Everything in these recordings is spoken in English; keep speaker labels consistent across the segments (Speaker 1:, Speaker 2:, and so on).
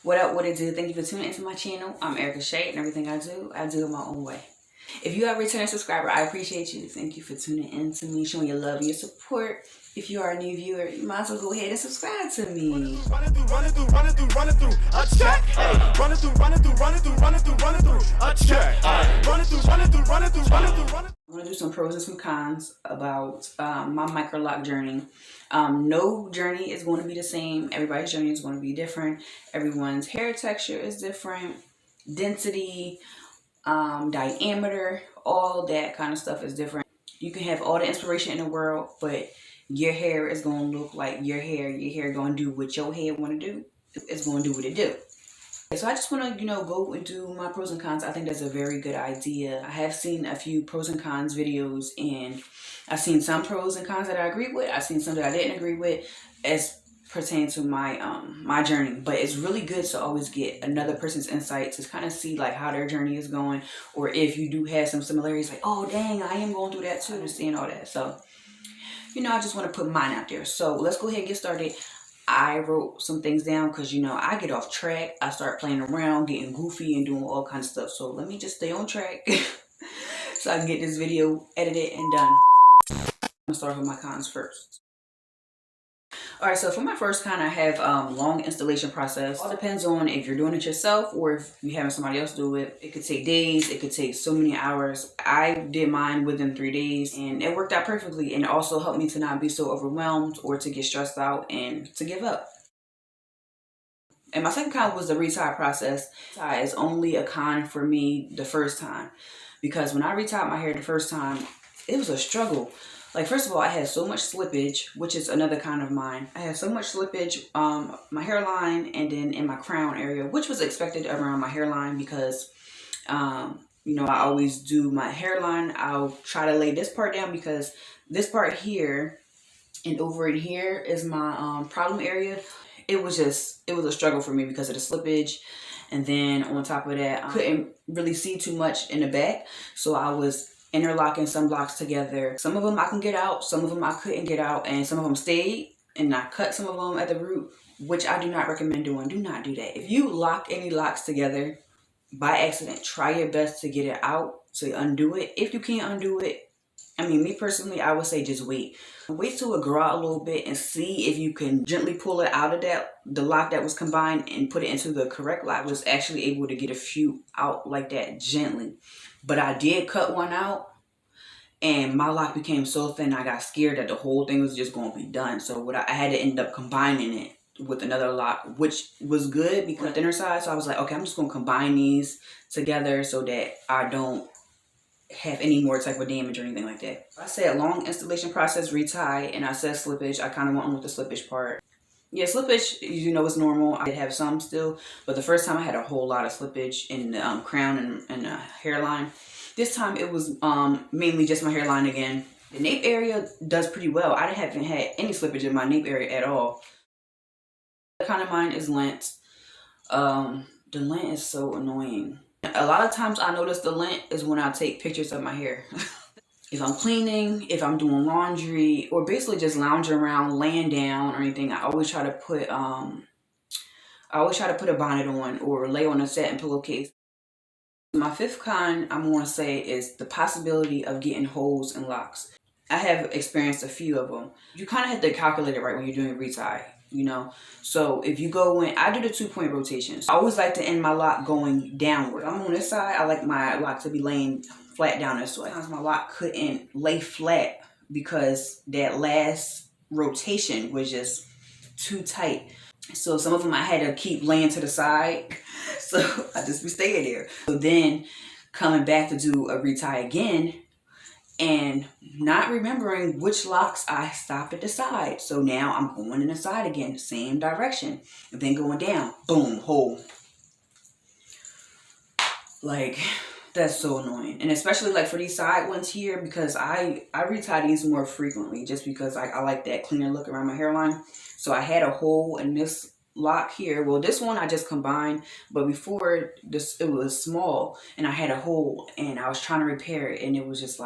Speaker 1: What up, what it do? Thank you for tuning into my channel. I'm Erica Shay, and everything I do it my own way. If you are a returning subscriber, I appreciate you. Thank you for tuning in to me, showing your love and your support. If you are a new viewer, you might as well go ahead and subscribe to me. Running through a check. Running through a check. Running through. I'm gonna do some pros and some cons about my microloc journey. No journey is going to be the same. Everybody's journey is going to be different. Everyone's hair texture is different. Density, diameter, all that kind of stuff is different. You can have all the inspiration in the world, but your hair is going to look like your hair. Your hair going to do what your hair want to do. It's going to do what it do. So I just want to, go and do my pros and cons. I think that's a very good idea. I have seen a few pros and cons videos, and I've seen some pros and cons that I agree with. I've seen some that I didn't agree with as pertaining to my my journey. But it's really good to always get another person's insight to kind of see like how their journey is going, or if you do have some similarities, like, oh dang, I am going through that too, and seeing all that. So, I just want to put mine out there. So let's go ahead and get started. I wrote some things down because, I get off track. I start playing around, getting goofy and doing all kinds of stuff. So let me just stay on track so I can get this video edited and done. I'm going to start with my cons first. Alright, so for my first con, I have long installation process. All depends on if you're doing it yourself or if you're having somebody else do it. It could take days. It could take so many hours. I did mine within 3 days, and it worked out perfectly. And it also helped me to not be so overwhelmed or to get stressed out and to give up. And my second con was the retie process. Retie is only a con for me the first time, because when I retied my hair the first time, it was a struggle. Like, first of all, I had so much slippage, which is another kind of mine. I had so much slippage, my hairline, and then in my crown area, which was expected around my hairline because, I always do my hairline. I'll try to lay this part down because this part here and over in here is my problem area. It was a struggle for me because of the slippage. And then on top of that, I couldn't really see too much in the back. So I was interlocking some blocks together. Some of them I can get out, some of them I couldn't get out, and some of them stayed, and I cut some of them at the root, which I do not recommend doing. Do not do that. If you lock any locks together by accident, try your best to get it out, to undo it. If you can't undo it, me personally, I would say just wait. Wait till it grow out a little bit and see if you can gently pull it out of the lock that was combined and put it into the correct lock. I was actually able to get a few out like that gently. But I did cut one out, and my lock became so thin I got scared that the whole thing was just going to be done. So I had to end up combining it with another lock, which was good because thinner side. So I was like, okay, I'm just going to combine these together so that I don't have any more type of damage or anything like that. I said long installation process, retie, and I said slippage. I kind of went on with the slippage part. Yeah, slippage, it's normal. I did have some still, but the first time I had a whole lot of slippage in the crown and the hairline. This time it was mainly just my hairline again. The nape area does pretty well. I haven't had any slippage in my nape area at all. The kind of mine is lint. The lint is so annoying. A lot of times I notice the lint is when I take pictures of my hair. If I'm cleaning, if I'm doing laundry, or basically just lounging around, laying down or anything, I always try to put a bonnet on or lay on a satin pillowcase. My fifth con I'm going to say is the possibility of getting holes in locks. I have experienced a few of them. You kind of have to calculate it right when you're doing a retie, So if you go in, I do the 2-point rotations. I always like to end my lock going downward. I'm on this side, I like my lock to be laying flat down this way. Sometimes my lock couldn't lay flat because that last rotation was just too tight. So some of them I had to keep laying to the side. So I just be staying there. So then coming back to do a retie again and not remembering which locks I stopped at the side. So now I'm going in the side again, same direction, and then going down, boom, hole. Like, that's so annoying. And especially like for these side ones here, because I retie these more frequently just because I like that cleaner look around my hairline. So I had a hole in this lock here. Well, this one I just combined, but before this it was small and I had a hole and I was trying to repair it, and it was just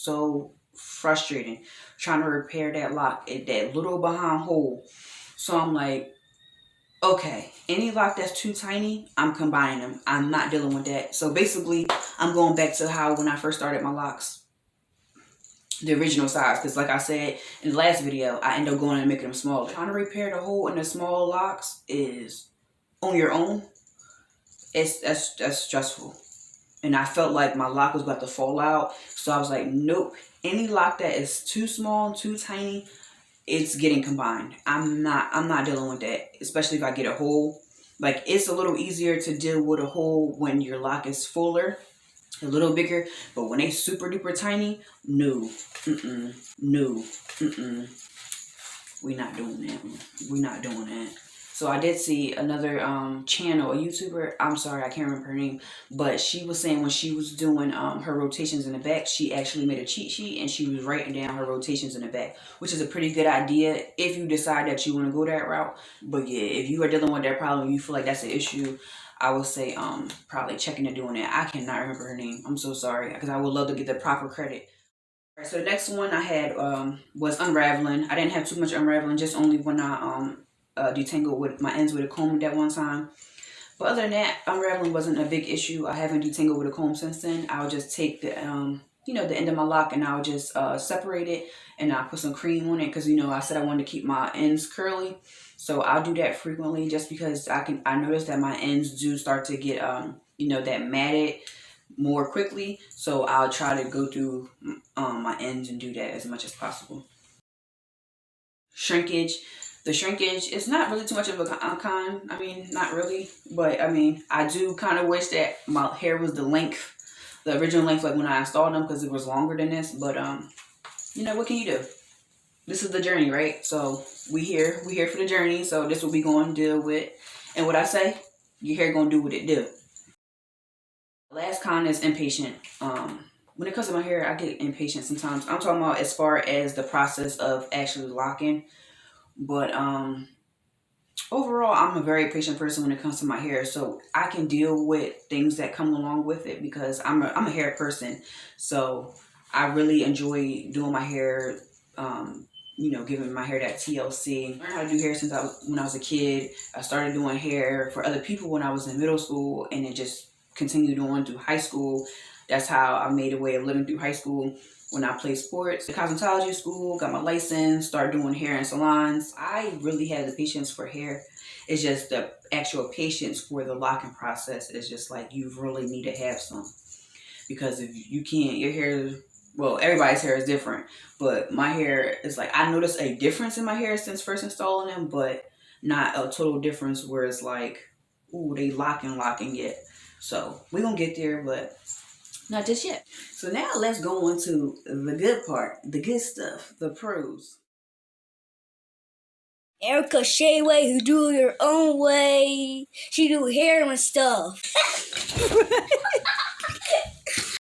Speaker 1: so frustrating trying to repair that lock at that little behind hole. So I'm like, Okay, any lock that's too tiny, I'm combining them. I'm not dealing with that. So basically, I'm going back to how when I first started my locks, the original size. Because like I said in the last video, I end up going and making them smaller. Trying to repair the hole in the small locks is on your own. That's stressful. And I felt like my lock was about to fall out. So I was like, nope. Any lock that is too small, too tiny, it's getting combined. I'm not dealing with that, especially if I get a hole. Like, it's a little easier to deal with a hole when your lock is fuller, a little bigger, but when they super duper tiny, no, no, we not doing that. We not doing that. So I did see another channel, a YouTuber, I'm sorry, I can't remember her name, but she was saying when she was doing her rotations in the back, she actually made a cheat sheet and she was writing down her rotations in the back, which is a pretty good idea if you decide that you want to go that route. But yeah, if you are dealing with that problem, you feel like that's an issue, I would say probably checking into doing that. I cannot remember her name. I'm so sorry, because I would love to get the proper credit. All right, so the next one I had was unraveling. I didn't have too much unraveling, just only when I detangled with my ends with a comb that one time. But other than that, unraveling wasn't a big issue. I haven't detangled with a comb since then. I'll just take the the end of my lock and I'll just separate it and I'll put some cream on it because I said I wanted to keep my ends curly. So I'll do that frequently just because I noticed that my ends do start to get that matted more quickly. So I'll try to go through my ends and do that as much as possible. Shrinkage. The shrinkage is not really too much of a con. I mean, not really. But, I mean, I do kind of wish that my hair was the length, the original length, like when I installed them, because it was longer than this. But, what can you do? This is the journey, right? So, we here for the journey. So, this is what we going to deal with. And what I say, your hair going to do what it do. Last con is impatient. When it comes to my hair, I get impatient sometimes. I'm talking about as far as the process of actually locking. But overall, I'm a very patient person when it comes to my hair, so I can deal with things that come along with it because I'm a hair person. So I really enjoy doing my hair, giving my hair that TLC. I learned how to do hair since when I was a kid. I started doing hair for other people when I was in middle school, and it just continued on through high school. That's how I made a way of living through high school. When I played sports, the cosmetology school, got my license, started doing hair in salons. I really had the patience for hair. It's just the actual patience for the locking process is just like you really need to have some. Because if you can't, your hair, well, everybody's hair is different. But my hair is like, I noticed a difference in my hair since first installing them, but not a total difference where it's like, ooh, they locking yet. So we're going to get there, but not just yet. So now let's go on to the good part, the good stuff, the pros.
Speaker 2: Erica Shea way, who do it her own way. She do hair and stuff.